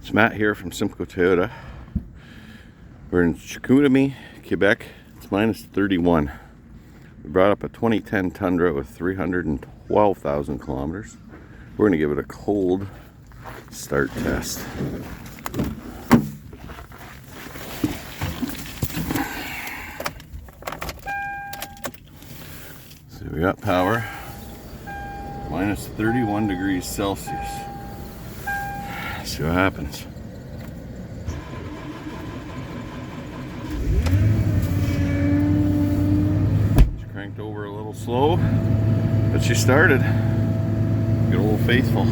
It's Matt here from Simcoe Toyota. We're in Chicoutimi, Quebec. It's minus 31. We brought up a 2010 Tundra with 312,000 kilometers. We're going to give it a cold start test. So we got power, minus 31 degrees Celsius. See what happens. She cranked over a little slow, but she started. Good old faithful.